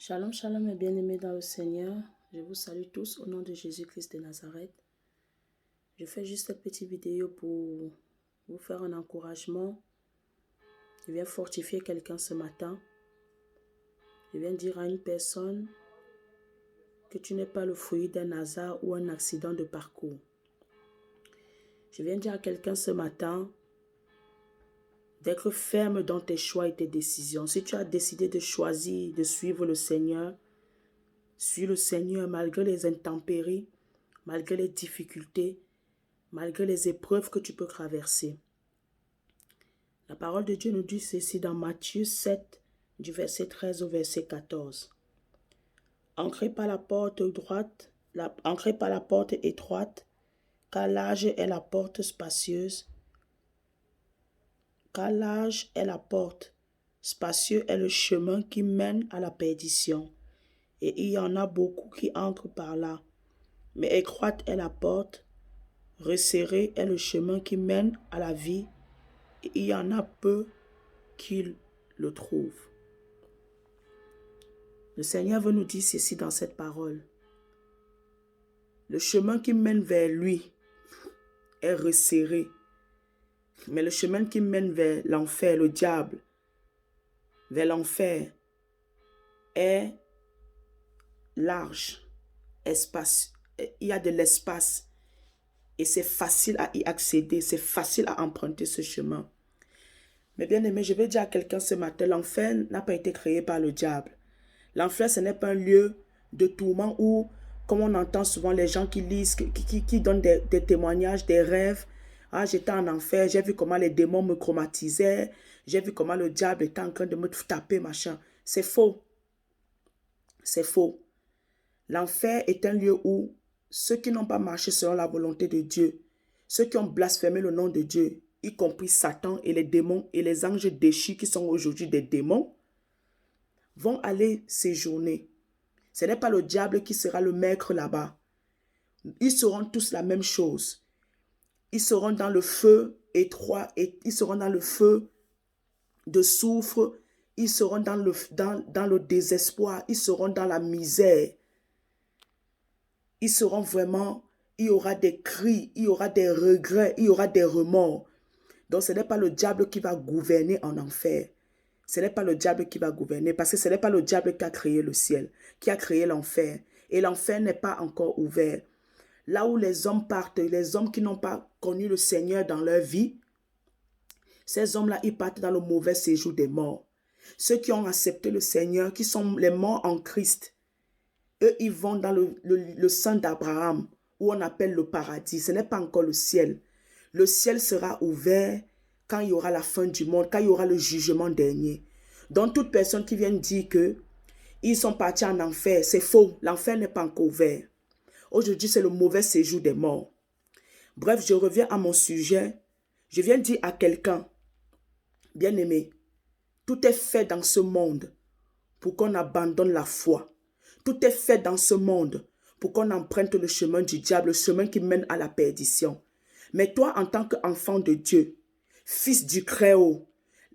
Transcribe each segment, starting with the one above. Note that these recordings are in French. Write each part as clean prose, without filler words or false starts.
Shalom, shalom et bien-aimés dans le Seigneur. Je vous salue tous au nom de Jésus-Christ de Nazareth. Je fais juste cette petite vidéo pour vous faire un encouragement. Je viens fortifier quelqu'un ce matin. Je viens dire à une personne que tu n'es pas le fruit d'un hasard ou un accident de parcours. Je viens dire à quelqu'un ce matin d'être ferme dans tes choix et tes décisions. Si tu as décidé de choisir de suivre le Seigneur, suis le Seigneur malgré les intempéries, malgré les difficultés, malgré les épreuves que tu peux traverser. La parole de Dieu nous dit ceci dans Matthieu 7, du verset 13 au verset 14. Entrez par la porte entrez par la porte étroite, car large est la porte spacieuse. Car large est la porte, spacieux est le chemin qui mène à la perdition. Et il y en a beaucoup qui entrent par là. Mais étroite est la porte, resserré est le chemin qui mène à la vie, et il y en a peu qui le trouvent. Le Seigneur veut nous dire ceci dans cette parole. Le chemin qui mène vers lui est resserré, mais le chemin qui mène vers l'enfer, le diable, vers l'enfer, est large, espace. Il y a de l'espace et c'est facile à y accéder, c'est facile à emprunter ce chemin. Mais bien aimé, je vais dire à quelqu'un ce matin, l'enfer n'a pas été créé par le diable. L'enfer, ce n'est pas un lieu de tourment où, comme on entend souvent les gens qui lisent, qui donnent des témoignages, des rêves. Ah, j'étais en enfer, j'ai vu comment les démons me chromatisaient, j'ai vu comment le diable était en train de me taper, machin. C'est faux. C'est faux. L'enfer est un lieu où ceux qui n'ont pas marché selon la volonté de Dieu, ceux qui ont blasphémé le nom de Dieu, y compris Satan et les démons et les anges déchus qui sont aujourd'hui des démons, vont aller séjourner. Ce n'est pas le diable qui sera le maître là-bas. Ils seront tous la même chose. Ils seront dans le feu étroit, et ils seront dans le feu de soufre, ils seront dans le désespoir, ils seront dans la misère. Ils seront vraiment, il y aura des cris, il y aura des regrets, il y aura des remords. Donc ce n'est pas le diable qui va gouverner en enfer. Ce n'est pas le diable qui va gouverner, parce que ce n'est pas le diable qui a créé le ciel, qui a créé l'enfer. Et l'enfer n'est pas encore ouvert. Là où les hommes partent, les hommes qui n'ont pas connu le Seigneur dans leur vie, ces hommes-là, ils partent dans le mauvais séjour des morts. Ceux qui ont accepté le Seigneur, qui sont les morts en Christ, eux, ils vont dans le sein d'Abraham, où on appelle le paradis. Ce n'est pas encore le ciel. Le ciel sera ouvert quand il y aura la fin du monde, quand il y aura le jugement dernier. Donc, toute personne qui vient dire qu'ils sont partis en enfer, c'est faux. L'enfer n'est pas encore ouvert. Aujourd'hui, c'est le mauvais séjour des morts. Bref, je reviens à mon sujet. Je viens dire à quelqu'un, bien-aimé, tout est fait dans ce monde pour qu'on abandonne la foi. Tout est fait dans ce monde pour qu'on emprunte le chemin du diable, le chemin qui mène à la perdition. Mais toi, en tant qu'enfant de Dieu, fils du Très-Haut,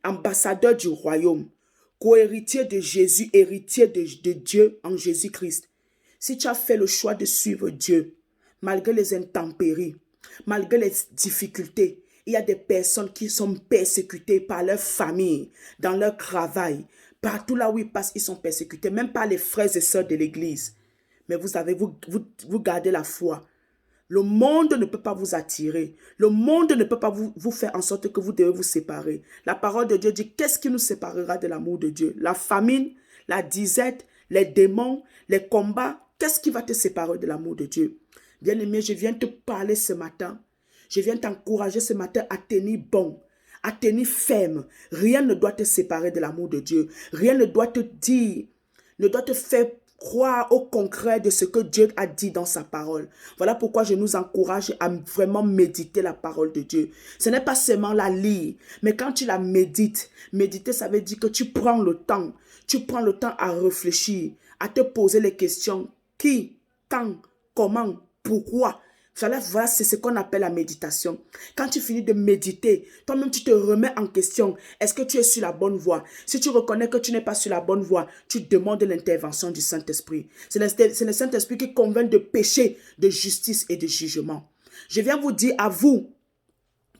ambassadeur du royaume, co-héritier de Jésus, héritier de Dieu en Jésus-Christ, si tu as fait le choix de suivre Dieu, malgré les intempéries, malgré les difficultés, il y a des personnes qui sont persécutées par leur famille, dans leur travail. Partout là où ils passent, ils sont persécutés, même par les frères et sœurs de l'église. Mais vous gardez la foi. Le monde ne peut pas vous attirer. Le monde ne peut pas vous faire en sorte que vous devez vous séparer. La parole de Dieu dit, qu'est-ce qui nous séparera de l'amour de Dieu? La famine, la disette, les démons, les combats. Qu'est-ce qui va te séparer de l'amour de Dieu? Bien-aimé, je viens te parler ce matin. Je viens t'encourager ce matin à tenir bon, à tenir ferme. Rien ne doit te séparer de l'amour de Dieu. Rien ne doit te dire, ne doit te faire croire au concret de ce que Dieu a dit dans sa parole. Voilà pourquoi je nous encourage à vraiment méditer la parole de Dieu. Ce n'est pas seulement la lire, mais quand tu la médites, méditer ça veut dire que tu prends le temps à réfléchir, à te poser les questions. Qui, quand, comment, pourquoi. Voilà, c'est ce qu'on appelle la méditation. Quand tu finis de méditer, toi-même tu te remets en question. Est-ce que tu es sur la bonne voie? Si tu reconnais que tu n'es pas sur la bonne voie, tu demandes l'intervention du Saint-Esprit. C'est le Saint-Esprit qui convainc de péché, de justice et de jugement. Je viens vous dire à vous,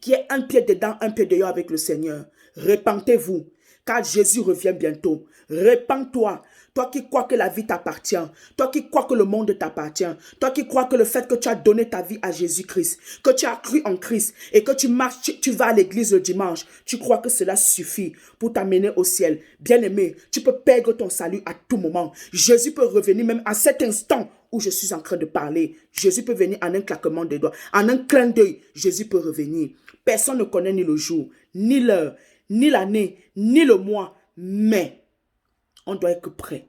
qui est un pied dedans, un pied dehors avec le Seigneur, repentez-vous, car Jésus revient bientôt. Repends-toi. Toi qui crois que la vie t'appartient, toi qui crois que le monde t'appartient, toi qui crois que le fait que tu as donné ta vie à Jésus-Christ, que tu as cru en Christ et que tu marches, tu vas à l'église le dimanche, tu crois que cela suffit pour t'amener au ciel. Bien-aimé, tu peux perdre ton salut à tout moment. Jésus peut revenir même à cet instant où je suis en train de parler. Jésus peut venir en un claquement de doigts, en un clin d'œil. Jésus peut revenir. Personne ne connaît ni le jour, ni l'heure, ni l'année, ni le mois, mais on doit être prêt.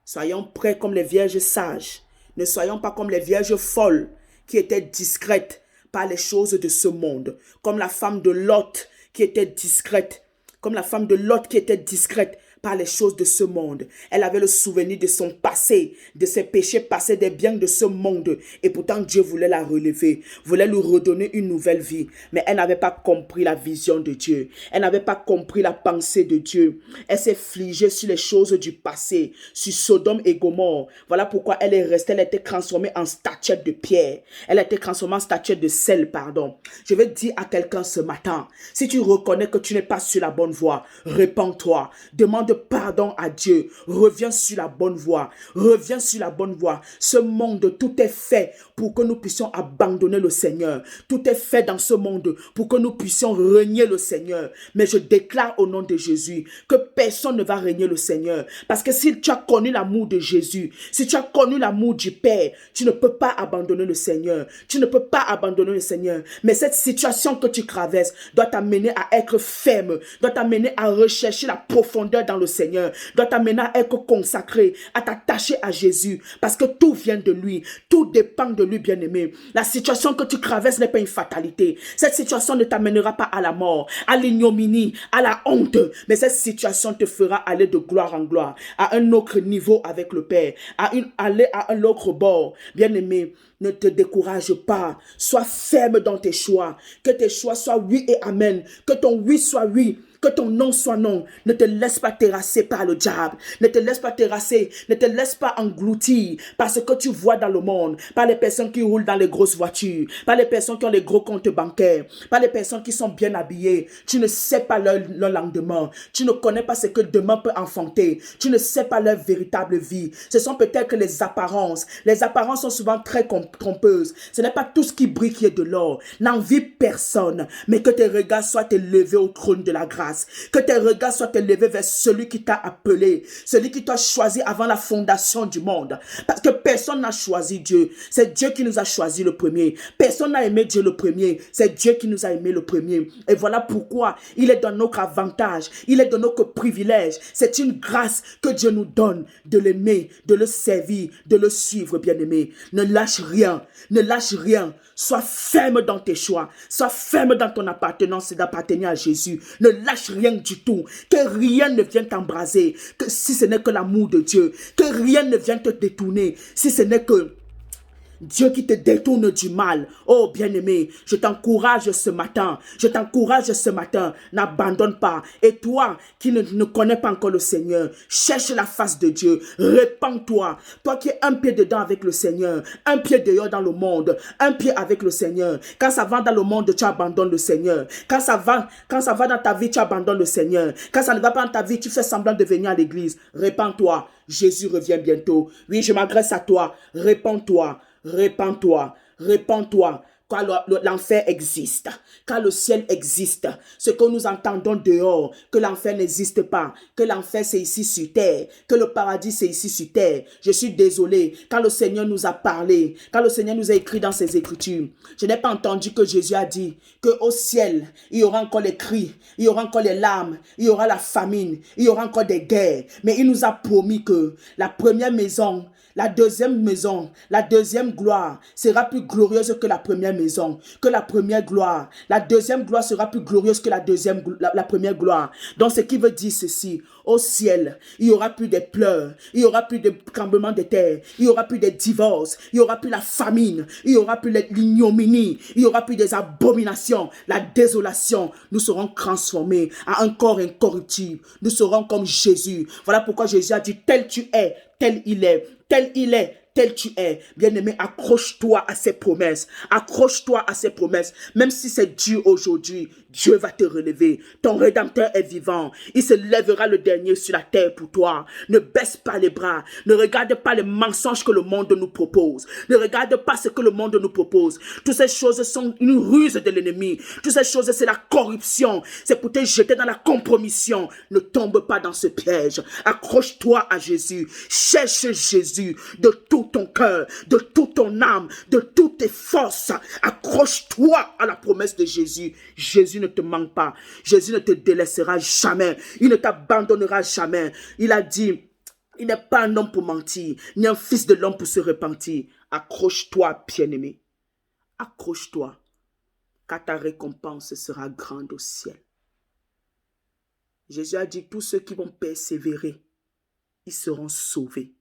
Soyons prêts comme les vierges sages. Ne soyons pas comme les vierges folles qui étaient discrètes par les choses de ce monde. Comme la femme de Lot qui était discrète. Comme la femme de Lot qui était discrète par les choses de ce monde. Elle avait le souvenir de son passé, de ses péchés passés, des biens de ce monde. Et pourtant, Dieu voulait la relever, voulait lui redonner une nouvelle vie. Mais elle n'avait pas compris la vision de Dieu. Elle n'avait pas compris la pensée de Dieu. Elle s'est figée sur les choses du passé, sur Sodome et Gomorrhe. Voilà pourquoi elle est restée, elle a été transformée en statuette de pierre. Elle a été transformée en statuette de sel, pardon. Je vais dire à quelqu'un ce matin, si tu reconnais que tu n'es pas sur la bonne voie, répands-toi, demande pardon à Dieu, reviens sur la bonne voie, reviens sur la bonne voie. Ce monde, tout est fait pour que nous puissions abandonner le Seigneur. Tout est fait dans ce monde pour que nous puissions régner le Seigneur. Mais je déclare au nom de Jésus que personne ne va régner le Seigneur. Parce que si tu as connu l'amour de Jésus, si tu as connu l'amour du Père, tu ne peux pas abandonner le Seigneur. Tu ne peux pas abandonner le Seigneur. Mais cette situation que tu traverses doit t'amener à être ferme, doit t'amener à rechercher la profondeur dans le Seigneur, doit t'amener à être consacré, à t'attacher à Jésus, parce que tout vient de lui, tout dépend de lui, bien-aimé. La situation que tu traverses n'est pas une fatalité. Cette situation ne t'amènera pas à la mort, à l'ignominie, à la honte, mais cette situation te fera aller de gloire en gloire, à un autre niveau avec le Père, aller à un autre bord. Bien-aimé, ne te décourage pas, sois ferme dans tes choix, que tes choix soient oui et amen, que ton oui soit oui, que ton non soit non. Ne te laisse pas terrasser par le diable. Ne te laisse pas terrasser. Ne te laisse pas engloutir par ce que tu vois dans le monde. Par les personnes qui roulent dans les grosses voitures. Par les personnes qui ont les gros comptes bancaires. Par les personnes qui sont bien habillées. Tu ne sais pas leur lendemain. Tu ne connais pas ce que demain peut enfanter. Tu ne sais pas leur véritable vie. Ce sont peut-être les apparences. Les apparences sont souvent très trompeuses. Ce n'est pas tout ce qui brille qui est de l'or. N'envie personne. Mais que tes regards soient élevés au trône de la grâce. Que tes regards soient élevés vers celui qui t'a appelé, celui qui t'a choisi avant la fondation du monde. Parce que personne n'a choisi Dieu. C'est Dieu qui nous a choisi le premier. Personne n'a aimé Dieu le premier. C'est Dieu qui nous a aimé le premier. Et voilà pourquoi il est dans notre avantage. Il est dans notre privilège. C'est une grâce que Dieu nous donne de l'aimer, de le servir, de le suivre, bien-aimé. Ne lâche rien. Ne lâche rien. Sois ferme dans tes choix. Sois ferme dans ton appartenance et d'appartenir à Jésus. Ne lâche rien du tout. Que rien ne vienne t'embraser. Que si ce n'est que l'amour de Dieu. Que rien ne vienne te détourner. Si ce n'est que Dieu qui te détourne du mal. Oh bien-aimé, je t'encourage ce matin. Je t'encourage ce matin. N'abandonne pas. Et toi qui ne connais pas encore le Seigneur, cherche la face de Dieu. Répands-toi. Toi qui es un pied dedans avec le Seigneur, un pied dehors dans le monde, un pied avec le Seigneur. Quand ça va dans le monde, tu abandonnes le Seigneur. Quand ça va dans ta vie, tu abandonnes le Seigneur. Quand ça ne va pas dans ta vie, tu fais semblant de venir à l'église. Répands-toi. Jésus revient bientôt. Oui, je m'adresse à toi. Répands-toi. Répands-toi, répands-toi, car l'enfer existe, car le ciel existe. Ce que nous entendons dehors, que l'enfer n'existe pas, que l'enfer c'est ici sur terre, que le paradis c'est ici sur terre. Je suis désolé, quand le Seigneur nous a parlé, quand le Seigneur nous a écrit dans ses Écritures, je n'ai pas entendu que Jésus a dit qu'au ciel, il y aura encore les cris, il y aura encore les larmes, il y aura la famine, il y aura encore des guerres. Mais il nous a promis que la première maison, la deuxième maison, la deuxième gloire sera plus glorieuse que la première maison. maison, que la première gloire. La deuxième gloire sera plus glorieuse que la première gloire. Donc, ce qui veut dire ceci, au ciel, il n'y aura plus de pleurs, il n'y aura plus de tremblements de terre, il n'y aura plus de divorces, il n'y aura plus la famine, il n'y aura plus l'ignominie, il n'y aura plus des abominations, la désolation. Nous serons transformés à un corps incorruptible. Nous serons comme Jésus. Voilà pourquoi Jésus a dit, tel tu es, tel il est, tel il est, tel tu es. Bien-aimé, accroche-toi à ses promesses. Accroche-toi à ses promesses. Même si c'est dur aujourd'hui, Dieu va te relever. Ton Rédempteur est vivant. Il se lèvera le dernier sur la terre pour toi. Ne baisse pas les bras. Ne regarde pas les mensonges que le monde nous propose. Ne regarde pas ce que le monde nous propose. Toutes ces choses sont une ruse de l'ennemi. Toutes ces choses, c'est la corruption. C'est pour te jeter dans la compromission. Ne tombe pas dans ce piège. Accroche-toi à Jésus. Cherche Jésus de tout ton cœur, de toute ton âme, de toutes tes forces. Accroche-toi à la promesse de Jésus. Jésus ne te manque pas. Jésus ne te délaissera jamais. Il ne t'abandonnera jamais. Il a dit, il n'est pas un homme pour mentir, ni un fils de l'homme pour se repentir. Accroche-toi, bien-aimé. Accroche-toi, car ta récompense sera grande au ciel. Jésus a dit, tous ceux qui vont persévérer, ils seront sauvés.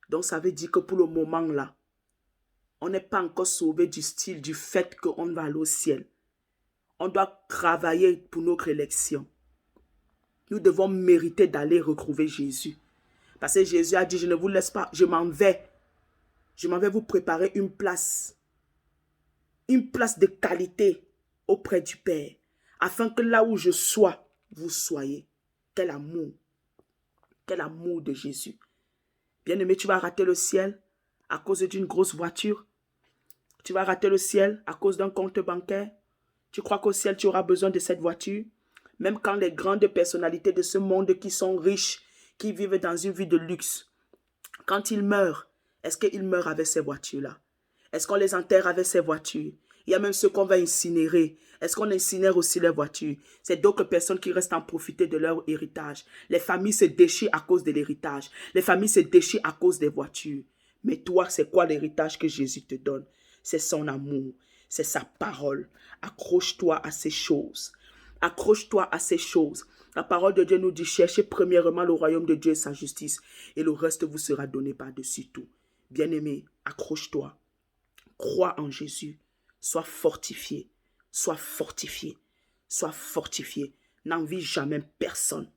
Donc ça veut dire que pour le moment là, on n'est pas encore sauvé du style, du fait qu'on va aller au ciel. On doit travailler pour notre élection. Nous devons mériter d'aller retrouver Jésus. Parce que Jésus a dit, je ne vous laisse pas, je m'en vais. Je m'en vais vous préparer une place. Une place de qualité auprès du Père. Afin que là où je sois, vous soyez. Quel amour. Quel amour de Jésus. Bien-aimé, tu vas rater le ciel à cause d'une grosse voiture. Tu vas rater le ciel à cause d'un compte bancaire. Tu crois qu'au ciel, tu auras besoin de cette voiture? Même quand les grandes personnalités de ce monde qui sont riches, qui vivent dans une vie de luxe, quand ils meurent, est-ce qu'ils meurent avec ces voitures-là? Est-ce qu'on les enterre avec ces voitures? Il y a même ceux qu'on va incinérer. Est-ce qu'on incinère aussi les voitures? C'est d'autres personnes qui restent en profiter de leur héritage. Les familles se déchirent à cause de l'héritage. Les familles se déchirent à cause des voitures. Mais toi, c'est quoi l'héritage que Jésus te donne? C'est son amour. C'est sa parole. Accroche-toi à ces choses. Accroche-toi à ces choses. La parole de Dieu nous dit, cherchez premièrement le royaume de Dieu et sa justice, et le reste vous sera donné par-dessus tout. Bien-aimé, accroche-toi. Crois en Jésus. Sois fortifié. Sois fortifié. Sois fortifié. N'envie jamais personne.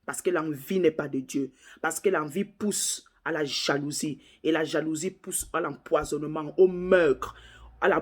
Parce que l'envie n'est pas de Dieu. Parce que l'envie pousse à la jalousie. Et la jalousie pousse à l'empoisonnement, au meurtre,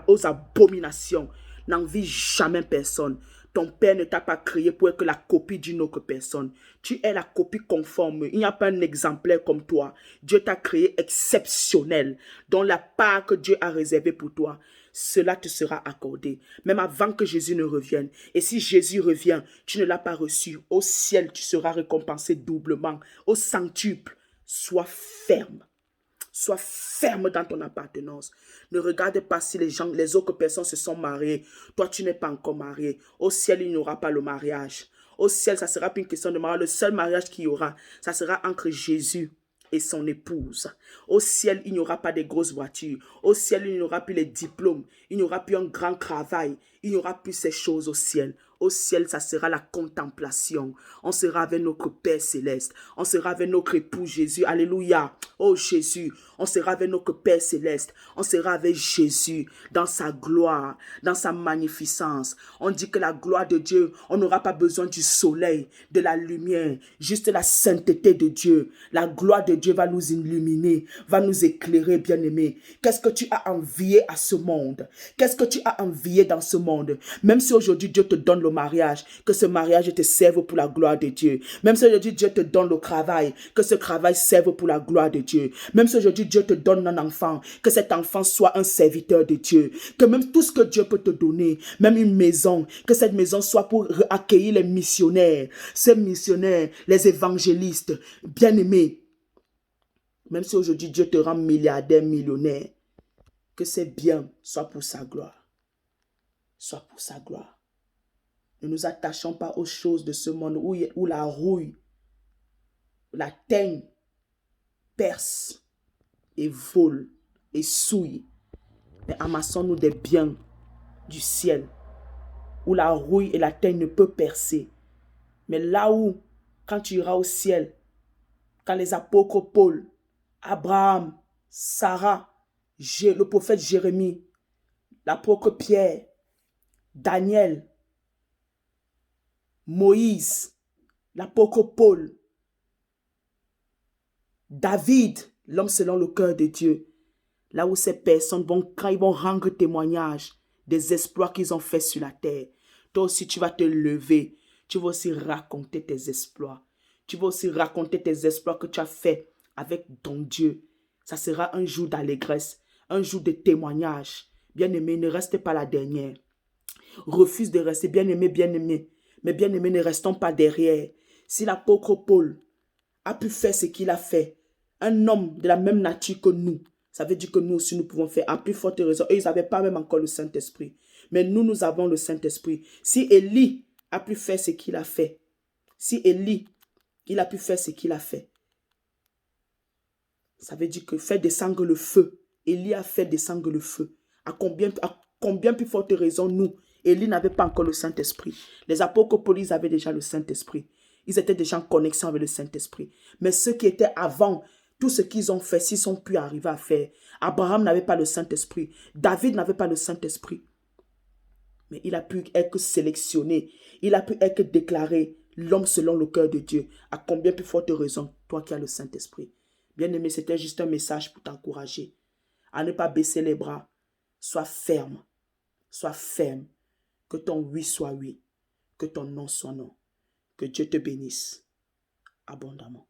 aux abominations. N'envie jamais personne. Ton Père ne t'a pas créé pour être la copie d'une autre personne. Tu es la copie conforme. Il n'y a pas un exemplaire comme toi. Dieu t'a créé exceptionnel. Dans la part que Dieu a réservée pour toi, cela te sera accordé. Même avant que Jésus ne revienne. Et si Jésus revient, tu ne l'as pas reçu. Au ciel, tu seras récompensé doublement. Au centuple, sois ferme. Sois ferme dans ton appartenance. Ne regarde pas si les autres personnes se sont mariées. Toi, tu n'es pas encore marié. Au ciel, il n'y aura pas le mariage. Au ciel, ça ne sera plus une question de mariage. Le seul mariage qu'il y aura, ça sera entre Jésus et son épouse. Au ciel, il n'y aura pas de grosses voitures. Au ciel, il n'y aura plus les diplômes. Il n'y aura plus un grand travail. Il n'y aura plus ces choses au ciel. Au ciel, ça sera la contemplation. On sera avec notre Père céleste. On sera avec notre époux Jésus. Alléluia. Oh Jésus, on sera avec notre Père céleste. On sera avec Jésus dans sa gloire, dans sa magnificence. On dit que la gloire de Dieu, on n'aura pas besoin du soleil, de la lumière, juste la sainteté de Dieu. La gloire de Dieu va nous illuminer, va nous éclairer, bien-aimés. Qu'est-ce que tu as envié à ce monde? Qu'est-ce que tu as envié dans ce monde? Même si aujourd'hui Dieu te donne le mariage, que ce mariage te serve pour la gloire de Dieu. Même si aujourd'hui Dieu te donne le travail, que ce travail serve pour la gloire de Dieu. Même si aujourd'hui Dieu te donne un enfant, que cet enfant soit un serviteur de Dieu. Que même tout ce que Dieu peut te donner, même une maison, que cette maison soit pour accueillir les missionnaires, ces missionnaires, les évangélistes, bien-aimés. Même si aujourd'hui Dieu te rend milliardaire, millionnaire, que ces biens soient pour sa gloire. Soit pour sa gloire. Ne nous attachons pas aux choses de ce monde où la rouille, la teigne perce et vole et souille. Mais amassons-nous des biens du ciel, où la rouille et la terre ne peuvent percer. Mais là où, quand tu iras au ciel, quand les apôtres Paul, Abraham, Sarah, le prophète Jérémie, l'apôtre Pierre, Daniel, Moïse, l'apôtre Paul, David, l'homme selon le cœur de Dieu, là où ces personnes vont, quand ils vont rendre témoignage des exploits qu'ils ont faits sur la terre, toi aussi tu vas te lever, tu vas aussi raconter tes exploits. Tu vas aussi raconter tes exploits que tu as faits avec ton Dieu. Ça sera un jour d'allégresse, un jour de témoignage. Bien-aimé, ne reste pas la dernière. Refuse de rester bien-aimé, bien-aimé. Mais bien-aimé, ne restons pas derrière. Si l'apôtre Paul a pu faire ce qu'il a fait, un homme de la même nature que nous, ça veut dire que nous aussi nous pouvons faire, à plus forte raison. Eux, ils n'avaient pas même encore le Saint-Esprit. Mais nous, nous avons le Saint-Esprit. Si Élie a pu faire ce qu'il a fait, si Élie, il a pu faire ce qu'il a fait, ça veut dire que fait descendre le feu. Élie a fait descendre le feu. À combien plus forte raison nous, Élie n'avait pas encore le Saint-Esprit. Les apôtres Paul, ils avaient déjà le Saint-Esprit. Ils étaient déjà en connexion avec le Saint-Esprit. Mais ceux qui étaient avant, tout ce qu'ils ont fait, s'ils ont pu arriver à faire. Abraham n'avait pas le Saint-Esprit. David n'avait pas le Saint-Esprit. Mais il a pu être sélectionné. Il a pu être déclaré l'homme selon le cœur de Dieu. À combien plus forte raison, toi qui as le Saint-Esprit. Bien-aimé, c'était juste un message pour t'encourager à ne pas baisser les bras. Sois ferme. Sois ferme. Que ton oui soit oui. Que ton non soit non. Que Dieu te bénisse abondamment.